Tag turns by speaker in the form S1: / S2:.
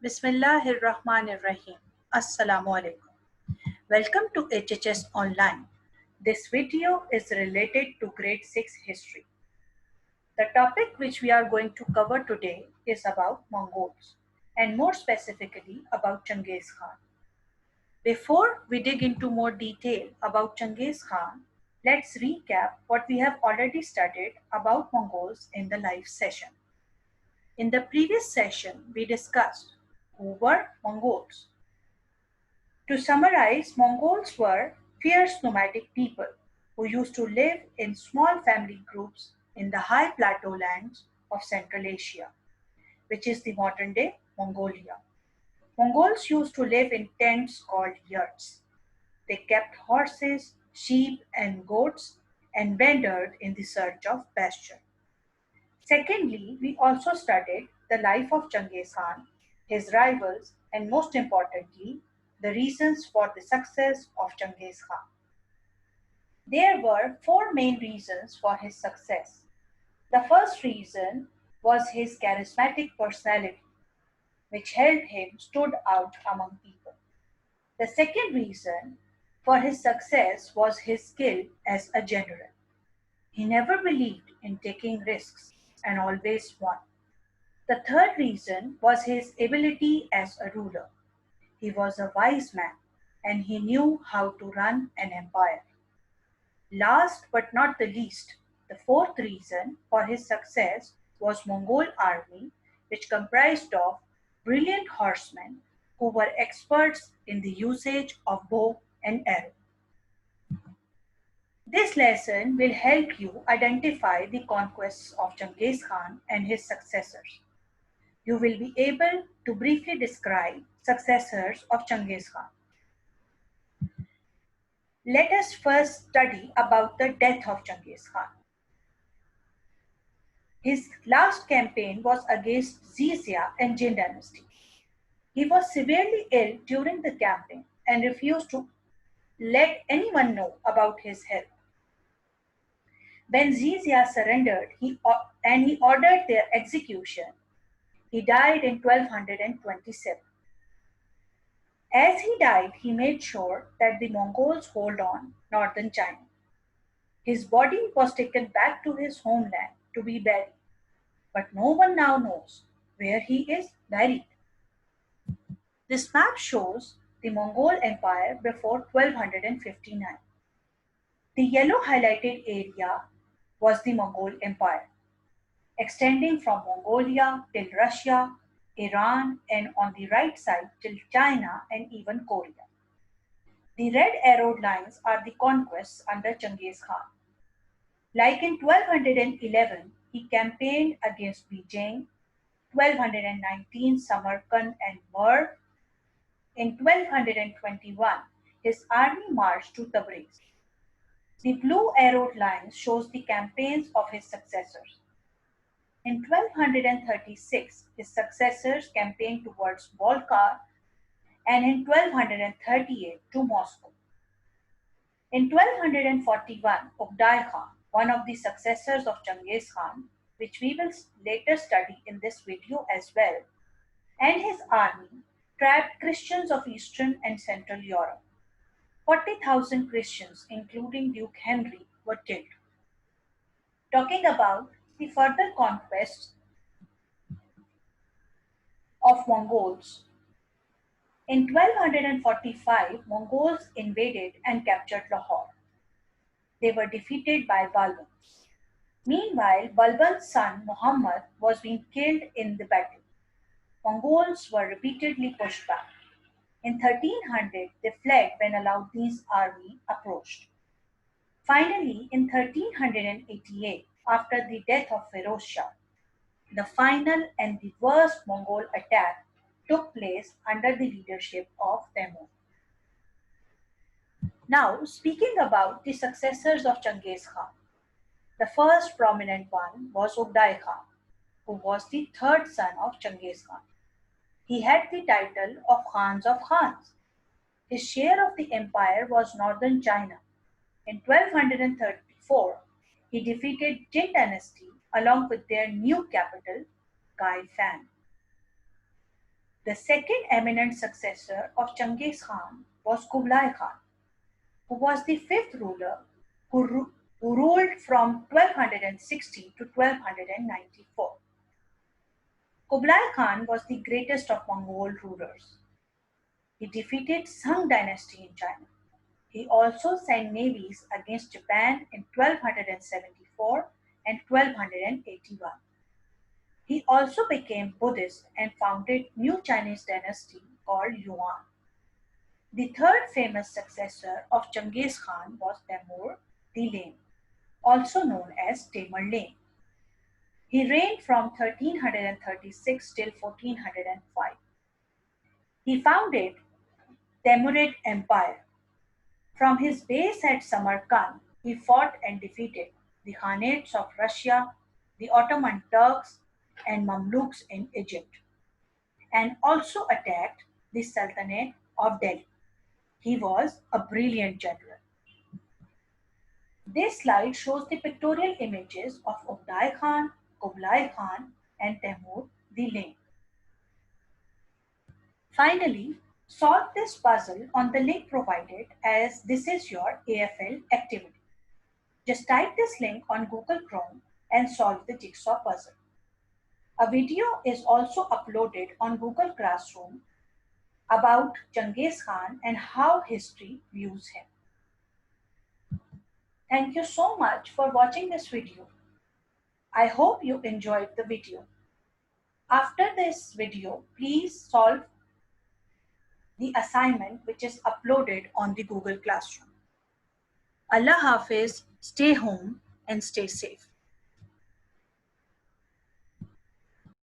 S1: Bismillahirrahmanirrahim. Assalamu alaikum. Welcome to HHS Online. This video is related to Grade 6 History. The topic which we are going to cover today is about Mongols, and more specifically about Genghis Khan. Before we dig into more detail about Genghis Khan, let's recap what we have already studied about Mongols in the live session. In the previous session, we discussed who were Mongols. To summarize, Mongols were fierce nomadic people who used to live in small family groups in the high plateau lands of Central Asia, which is the modern day Mongolia. Mongols used to live in tents called yurts. They kept horses, sheep, and goats and wandered in the search of pasture. Secondly, we also studied the life of Genghis Khan, his rivals, and most importantly, the reasons for the success of Genghis Khan. There were four main reasons for his success. The first reason was his charismatic personality, which helped him stood out among people. The second reason for his success was his skill as a general. He never believed in taking risks and always won. The third reason was his ability as a ruler. He was a wise man and he knew how to run an empire. Last but not the least, the fourth reason for his success was Mongol army, which comprised of brilliant horsemen who were experts in the usage of bow and arrow. This lesson will help you identify the conquests of Genghis Khan and his successors. You will be able to briefly describe successors of Genghis Khan. Let us first study about the death of Genghis Khan. His last campaign was against Xizia and Jin dynasty. He was severely ill during the campaign and refused to let anyone know about his health. When Xizia surrendered and he ordered their execution, he died in 1227. As he died, he made sure that the Mongols hold on northern China. His body was taken back to his homeland to be buried, but no one now knows where he is buried. This map shows the Mongol Empire before 1259. The yellow highlighted area was the Mongol Empire, extending from Mongolia till Russia, Iran, and on the right side till China and even Korea. The red arrowed lines are the conquests under Genghis Khan. Like in 1211, he campaigned against Beijing, 1219 Samarkand and Merv. In 1221, his army marched to Tabriz. The blue arrowed line shows the campaigns of his successors. In 1236, his successors campaigned towards Bolkar, and in 1238 to Moscow. In 1241, Uqday Khan, one of the successors of Genghis Khan, which we will later study in this video as well, and his army trapped Christians of Eastern and Central Europe. 40,000 Christians, including Duke Henry, were killed. Talking about the further conquests of Mongols, in 1245, Mongols invaded and captured Lahore. They were defeated by Balban. Meanwhile, Balban's son Muhammad was being killed in the battle. Mongols were repeatedly pushed back. In 1300, they fled when Alauddin's army approached. Finally, in 1388, after the death of Firoz Shah, the final and the worst Mongol attack took place under the leadership of Temur. Now, speaking about the successors of Genghis Khan, the first prominent one was Uqday Khan, who was the third son of Genghis Khan. He had the title of Khans of Khans. His share of the empire was northern China. In 1234, he defeated Jin dynasty along with their new capital, Gaifan. The second eminent successor of Genghis Khan was Kublai Khan, who was the fifth ruler who ruled from 1260 to 1294. Kublai Khan was the greatest of Mongol rulers. He defeated Sung dynasty in China. He also sent navies against Japan in 1274 and 1281. He also became Buddhist and founded new Chinese dynasty called Yuan. The third famous successor of Genghis Khan was Temur the Lame, also known as Tamerlane. He reigned from 1336 till 1405. He founded Timurid Empire. From his base at Samarkand, he fought and defeated the Khanates of Russia, the Ottoman Turks, and Mamluks in Egypt, and also attacked the Sultanate of Delhi. He was a brilliant general. This slide shows the pictorial images of Uday Khan, Kublai Khan, and Temur the Lame. Finally, solve this puzzle on the link provided as this is your AFL activity. Just type this link on Google Chrome and solve the jigsaw puzzle. A video is also uploaded on Google Classroom about Genghis Khan and how history views him. Thank you so much for watching this video. I hope you enjoyed the video. After this video, please solve the assignment which is uploaded on the Google Classroom. Allah Hafiz, stay home and stay safe.